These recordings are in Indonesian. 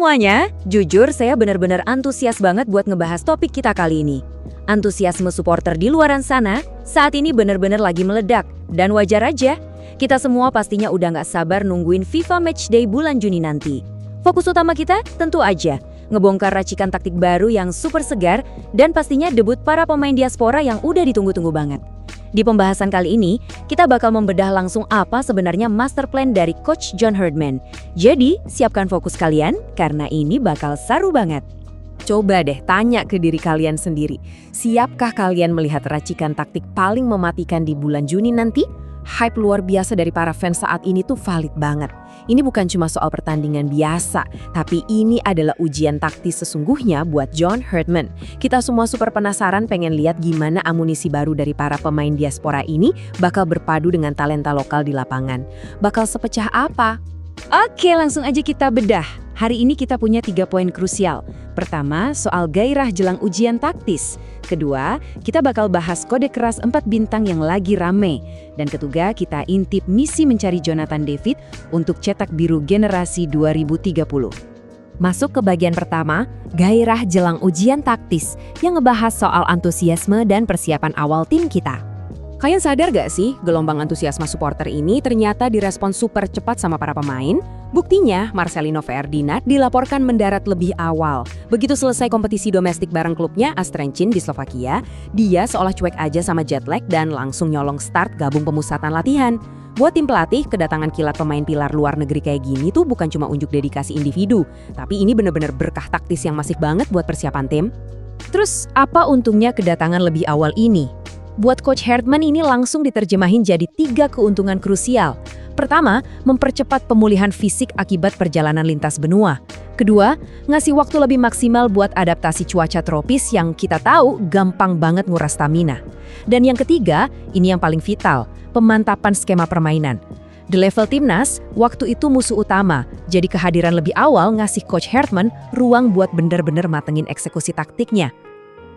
semuanya, jujur saya benar-benar antusias banget buat ngebahas topik kita kali ini. Antusiasme supporter di luaran sana saat ini benar-benar lagi meledak, dan wajar aja. Kita semua pastinya udah nggak sabar nungguin FIFA Matchday bulan Juni nanti. Fokus utama kita tentu aja ngebongkar racikan taktik baru yang super segar dan pastinya debut para pemain diaspora yang udah ditunggu-tunggu banget. Di pembahasan kali ini, kita bakal membedah langsung apa sebenarnya master plan dari Coach John Herdman. Jadi, siapkan fokus kalian karena ini bakal seru banget. Coba deh tanya ke diri kalian sendiri, siapkah kalian melihat racikan taktik paling mematikan di bulan Juni nanti? Hype luar biasa dari para fans saat ini tuh valid banget. Ini bukan cuma soal pertandingan biasa, tapi ini adalah ujian taktis sesungguhnya buat John Herdman. Kita semua super penasaran pengen lihat gimana amunisi baru dari para pemain diaspora ini bakal berpadu dengan talenta lokal di lapangan. Bakal sepecah apa? Oke, langsung aja kita bedah. Hari ini kita punya 3 poin krusial. Pertama, soal gairah jelang ujian taktis. Kedua, kita bakal bahas kode keras 4 bintang yang lagi rame. Dan ketiga, kita intip misi mencari Jonathan David untuk cetak biru generasi 2030. Masuk ke bagian pertama, gairah jelang ujian taktis, yang ngebahas soal antusiasme dan persiapan awal tim kita. Kalian sadar gak sih, gelombang antusiasme supporter ini ternyata direspon super cepat sama para pemain? Buktinya, Marcelino Ferdinand dilaporkan mendarat lebih awal. Begitu selesai kompetisi domestik bareng klubnya Astrencin di Slovakia, dia seolah cuek aja sama jet lag dan langsung nyolong start gabung pemusatan latihan. Buat tim pelatih, kedatangan kilat pemain pilar luar negeri kayak gini tuh bukan cuma unjuk dedikasi individu, tapi ini bener-bener berkah taktis yang masif banget buat persiapan tim. Terus, apa untungnya kedatangan lebih awal ini? Buat Coach Herdman ini langsung diterjemahin jadi 3 keuntungan krusial. Pertama, mempercepat pemulihan fisik akibat perjalanan lintas benua. Kedua, ngasih waktu lebih maksimal buat adaptasi cuaca tropis yang kita tahu gampang banget nguras stamina. Dan yang ketiga, ini yang paling vital, pemantapan skema permainan. Di level timnas, waktu itu musuh utama, jadi kehadiran lebih awal ngasih Coach Herdman ruang buat bener-bener matengin eksekusi taktiknya.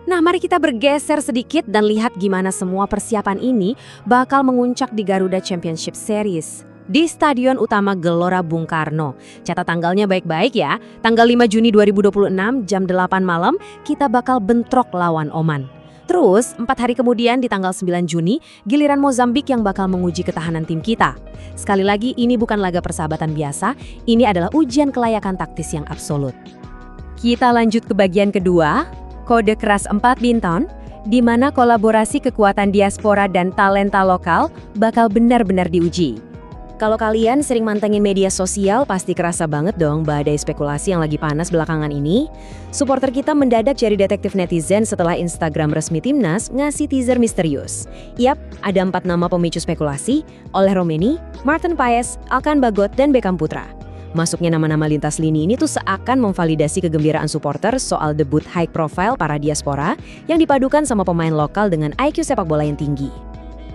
Nah, mari kita bergeser sedikit dan lihat gimana semua persiapan ini bakal menguncak di Garuda Championship Series di Stadion Utama Gelora Bung Karno. Catat tanggalnya baik-baik ya. Tanggal 5 Juni 2026 jam 8 malam kita bakal bentrok lawan Oman. Terus, 4 hari kemudian di tanggal 9 Juni, giliran Mozambik yang bakal menguji ketahanan tim kita. Sekali lagi, ini bukan laga persahabatan biasa, ini adalah ujian kelayakan taktis yang absolut. Kita lanjut ke bagian kedua, kode keras 4 bintang, di mana kolaborasi kekuatan diaspora dan talenta lokal bakal benar-benar diuji. Kalau kalian sering mantengin media sosial, pasti kerasa banget dong badai spekulasi yang lagi panas belakangan ini. Supporter kita mendadak jadi detektif netizen setelah Instagram resmi Timnas ngasih teaser misterius. Yap, ada 4 nama pemicu spekulasi, Oleh Romeni, Martin Paes, Alkan Bagot, dan Beckham Putra. Masuknya nama-nama lintas lini ini tuh seakan memvalidasi kegembiraan supporter soal debut high profile para diaspora yang dipadukan sama pemain lokal dengan IQ sepak bola yang tinggi.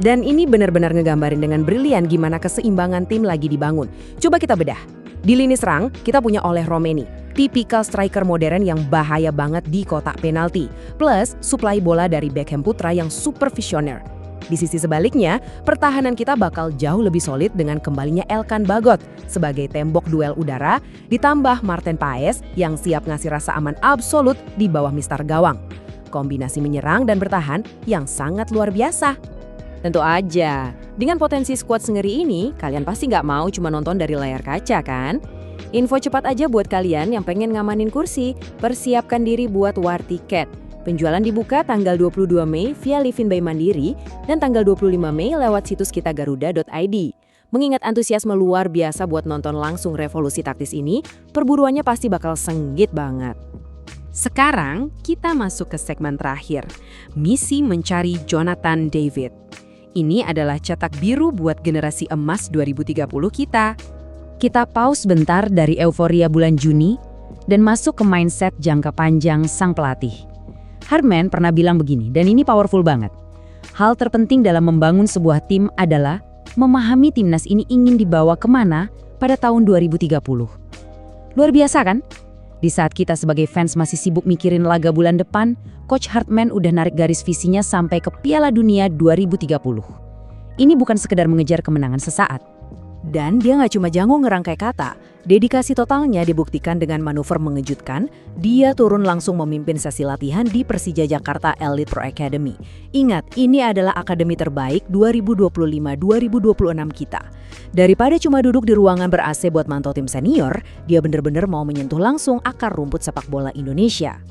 Dan ini benar-benar ngegambarin dengan brilian gimana keseimbangan tim lagi dibangun. Coba kita bedah. Di lini serang, kita punya Oleh Romeni, tipikal striker modern yang bahaya banget di kotak penalti. Plus, suplai bola dari Beckham Putra yang super visioner. Di sisi sebaliknya, pertahanan kita bakal jauh lebih solid dengan kembalinya Alkan Bagot sebagai tembok duel udara, ditambah Martin Paes yang siap ngasih rasa aman absolut di bawah mistar gawang. Kombinasi menyerang dan bertahan yang sangat luar biasa. Tentu aja, dengan potensi skuad sengeri ini, kalian pasti nggak mau cuma nonton dari layar kaca kan? Info cepat aja buat kalian yang pengen ngamanin kursi, persiapkan diri buat war tiket. Penjualan dibuka tanggal 22 Mei via Livin by Mandiri dan tanggal 25 Mei lewat situs kita garuda.id. Mengingat antusiasme luar biasa buat nonton langsung revolusi taktis ini, perburuannya pasti bakal senggit banget. Sekarang kita masuk ke segmen terakhir, misi mencari Jonathan David. Ini adalah cetak biru buat generasi emas 2030 kita. Kita pause bentar dari euforia bulan Juni dan masuk ke mindset jangka panjang sang pelatih. Herdman pernah bilang begini, dan ini powerful banget. Hal terpenting dalam membangun sebuah tim adalah memahami timnas ini ingin dibawa kemana pada tahun 2030. Luar biasa kan? Di saat kita sebagai fans masih sibuk mikirin laga bulan depan, Coach Herdman udah narik garis visinya sampai ke Piala Dunia 2030. Ini bukan sekedar mengejar kemenangan sesaat. Dan dia nggak cuma jago ngerangkai kata, dedikasi totalnya dibuktikan dengan manuver mengejutkan, dia turun langsung memimpin sesi latihan di Persija Jakarta Elite Pro Academy. Ingat, ini adalah akademi terbaik 2025-2026 kita. Daripada cuma duduk di ruangan ber-AC buat mantau tim senior, dia bener-bener mau menyentuh langsung akar rumput sepak bola Indonesia.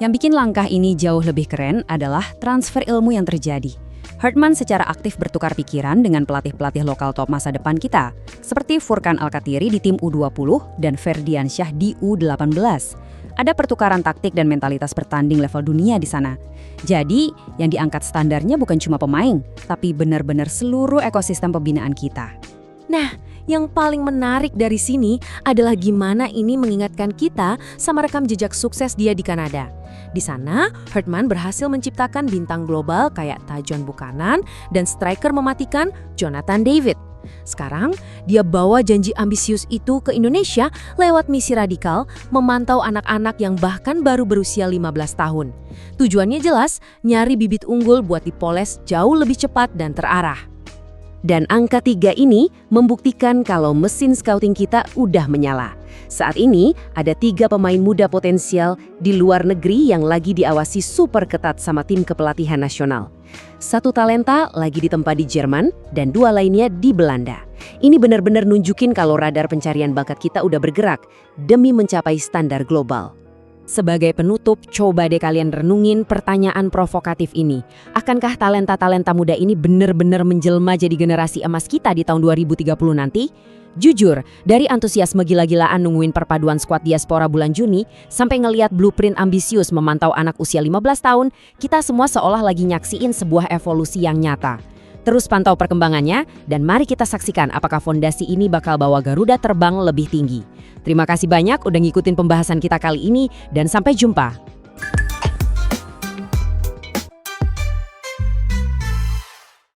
Yang bikin langkah ini jauh lebih keren adalah transfer ilmu yang terjadi. Hartman secara aktif bertukar pikiran dengan pelatih-pelatih lokal top masa depan kita, seperti Furkan Alkatiri di tim U20 dan Ferdiansyah di U18. Ada pertukaran taktik dan mentalitas bertanding level dunia di sana. Jadi, yang diangkat standarnya bukan cuma pemain, tapi benar-benar seluruh ekosistem pembinaan kita. Nah, yang paling menarik dari sini adalah gimana ini mengingatkan kita sama rekam jejak sukses dia di Kanada. Di sana, Hartman berhasil menciptakan bintang global kayak Tajon Buchanan dan striker mematikan Jonathan David. Sekarang, dia bawa janji ambisius itu ke Indonesia lewat misi radikal memantau anak-anak yang bahkan baru berusia 15 tahun. Tujuannya jelas, nyari bibit unggul buat dipoles jauh lebih cepat dan terarah. Dan angka 3 ini membuktikan kalau mesin scouting kita udah menyala. Saat ini ada 3 pemain muda potensial di luar negeri yang lagi diawasi super ketat sama tim kepelatihan nasional. 1 talenta lagi ditempa di Jerman dan 2 lainnya di Belanda. Ini benar-benar nunjukin kalau radar pencarian bakat kita udah bergerak demi mencapai standar global. Sebagai penutup, coba deh kalian renungin pertanyaan provokatif ini. Akankah talenta-talenta muda ini benar-benar menjelma jadi generasi emas kita di tahun 2030 nanti? Jujur, dari antusiasme gila-gilaan nungguin perpaduan skuad diaspora bulan Juni, sampai ngeliat blueprint ambisius memantau anak usia 15 tahun, kita semua seolah lagi nyaksiin sebuah evolusi yang nyata. Terus pantau perkembangannya, dan mari kita saksikan apakah fondasi ini bakal bawa Garuda terbang lebih tinggi. Terima kasih banyak udah ngikutin pembahasan kita kali ini, dan sampai jumpa.